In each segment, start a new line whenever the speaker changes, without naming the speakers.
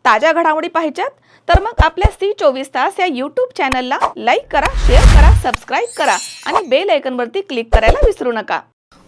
ताज्या घडामोडी पाहिजेत तर मग आपल्या C24 या यूट्यूब चॅनलला लाईक करा, शेअर करा, सबस्क्राईब करा आणि बेल आयकॉनवरती क्लिक करायला विसरू नका।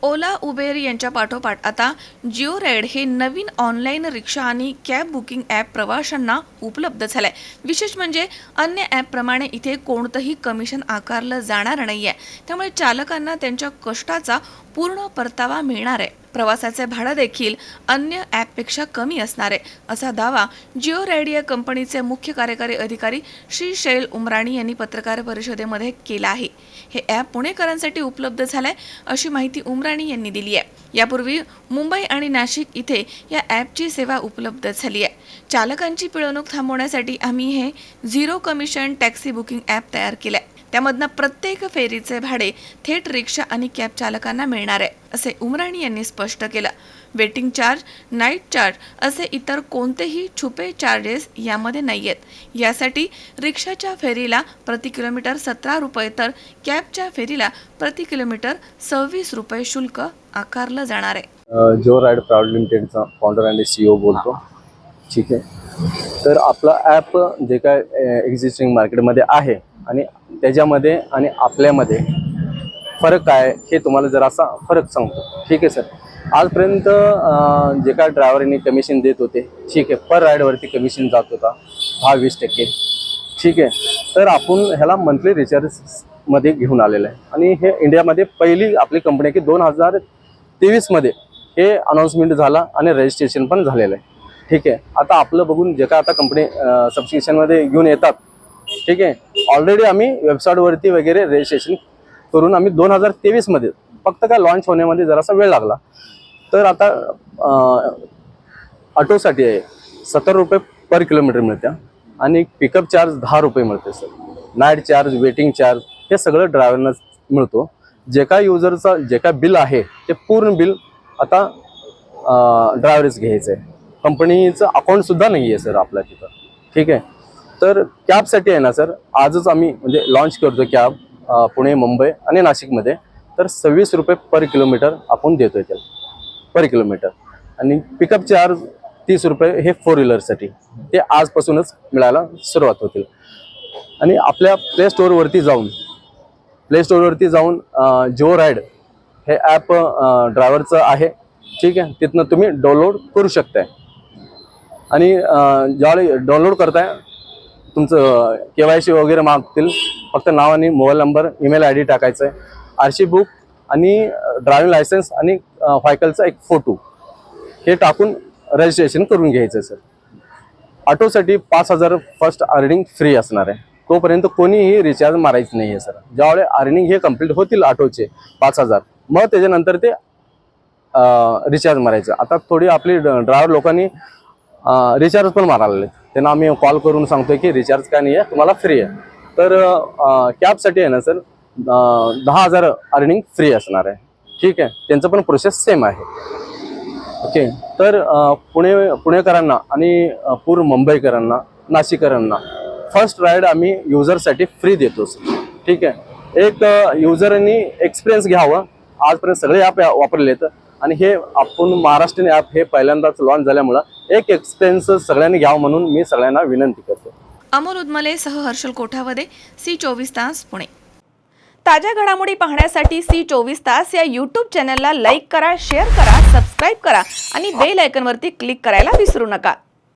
ओला, उबेर यांच्या पाठोपाठ आता जिओ राईड हे नवीन ऑनलाईन रिक्षा आणि कॅब बुकिंग ॲप प्रवाशांना उपलब्ध झालंय। विशेष म्हणजे अन्य ॲपप्रमाणे इथे कोणतंही कमिशन आकारलं जाणार नाहीये, त्यामुळे चालकांना त्यांच्या कष्टाचा पूर्ण परतावा मिळणार आहे। प्रवासाचे भाडं देखील अन्य ॲपपेक्षा कमी असणार आहे, असा दावा जिओ राईड या कंपनीचे मुख्य कार्यकारी अधिकारी श्री शैल उमराणी यांनी पत्रकार परिषदेमध्ये केला आहे। हे ॲप पुणेकरांसाठी उपलब्ध झालंय अशी माहिती उमराणी यांनी दिली आहे। यापूर्वी मुंबई आणि नाशिक इथे या ॲपची सेवा उपलब्ध झाली आहे। चालकांची पिळवणूक थांबवण्यासाठी आम्ही हे zero commission taxi booking app तयार केलंय। त्यामधनं प्रत्येक फेरीचे भाडे थेट रिक्षा आणि कॅब चालकांना मिळणार आहे, असे उमराणी यांनी स्पष्ट केलं। वेटिंग चार्ज, नाईट चार्ज असे इतर कोणतेही छुपे चार्जेस यामध्ये नाहीयेत। यासाठी रिक्षाच्या फेरीला प्रति किलोमीटर 17 रुपये तर कॅबच्या फेरीला प्रति किलोमीटर 26 रुपये शुल्क आकारलं जाणार आहे।
जिओ राईड प्रायव्हेट लिमिटेडचा फाउंडर आणि CEO बोलतो। ठीक आहे, तर आपला ॲप जे काय एक्झिस्टिंग मार्केटमध्ये आहे आणि त्याच्यामध्ये आणि आपल्यामध्ये फरक काय हे तुम्हाला जरासा फरक सांगतो। ठीक आहे सर, आजपर्यंत जे काय ड्रायव्हरनी कमिशन देत होते, ठीक आहे, पर राईडवरती कमिशन जात होता 10-20%। ठीक आहे, तर आपण ह्याला मंथली रिचार्जमध्ये घेऊन आलेलं आहे आणि हे इंडियामध्ये पहिली आपली कंपनी की 2023मध्ये हे अनाऊन्समेंट झाला आणि रजिस्ट्रेशन पण झालेलं आहे। ठीक आहे, आता आपलं बघून जे काय आता कंपनी सबस्क्रिप्शनमध्ये घेऊन येतात, ठीक आहे, ऑलरेडी आम्ही वेबसाईटवरती वगैरे रजिस्ट्रेशन करून आम्ही 2023मध्ये फक्त काय लॉन्च होण्यामध्ये जरासा वेळ लागला। तर आता ऑटोसाठी आहे 70 रुपये पर किलोमीटर मिळते आणि पिकअप चार्ज 10 रुपये मिळते sir. Night charge, waiting charge हे सगळं ड्रायव्हरना मिळतो। जे काय युजरचा जे काय बिल आहे ते पूर्ण बिल आता ड्रायव्हरच घ्यायचं आहे, कंपनीचं अकाउंटसुद्धा नाही आहे सर आपल्या तिथं। ठीक आहे, तर कॅबसाठी आहे ना सर, आजच आम्ही म्हणजे लॉन्च करतो कॅब पुणे, मुंबई आणि नाशिकमध्ये, तर 26 रुपये पर किलोमीटर आपण देतोय त्याला पर किलोमीटर आणि पिकअप चार्ज 30 रुपये हे 4 व्हीलरसाठी ते आजपासूनच मिळायला सुरुवात होतील। आणि आपल्या प्ले स्टोअरवरती जाऊन जिओ राईड हे ॲप ड्रायव्हरचं आहे, ठीक आहे, तिथनं तुम्ही डाउनलोड करू शकताय आणि ज्यावेळी डाउनलोड करताय तुमचं KYC वगैरे मागतील, फक्त नाव आणि मोबाईल नंबर, ईमेल ID टाकायचं आहे, RC बुक आणि ड्रायव्हिंग लायसन्स आणि व्हायकलचा एक फोटो हे टाकून रजिस्ट्रेशन करून घ्यायचं सर। ऑटोसाठी 5000 फर्स्ट अर्निंग फ्री असणार आहे, तोपर्यंत कोणीही रिचार्ज मारायचं नाही आहे सर। ज्यावेळी अर्निंग हे कंप्लीट होतील ऑटोचे 5000, मग त्याच्यानंतर ते रिचार्ज मारायचं। आता थोडी आपली ड्रायव्हर लोकांनी रिचार्ज पण मारायला, त्यांना आम्ही कॉल करून सांगतोय की रिचार्ज काय नाही आहे, तुम्हाला फ्री आहे। तर कॅबसाठी आहे ना सर 10,000 अर्निंग फ्री असणार आहे। ठीक आहे, त्यांचं पण प्रोसेस सेम आहे। ओके, तर पुणेकरांना आणि पूर्ण मुंबईकरांना, नाशिककरांना फर्स्ट राईड आम्ही युजरसाठी फ्री देतो सर। ठीक आहे, एक युजरनी एक्सपिरियन्स घ्यावं, आजपर्यंत सगळे ॲप वापरले आहेत आणि हे आपण महाराष्ट्रीयन ॲप हे पहिल्यांदाच लॉन्च झाल्यामुळं एक एक्सपिरियन्स सगळ्यांनी घ्यावं म्हणून मी सगळ्यांना विनंती करतो।
अमोल उदमले सह हर्षल कोठावदे, C24 पुणे। ताज्या घडामोडी पाहण्यासाठी C24 या यूट्यूब चॅनलला लाईक करा, शेअर करा, सबस्क्राईब करा आणि बेल आयकॉनवरती क्लिक करायला विसरू नका।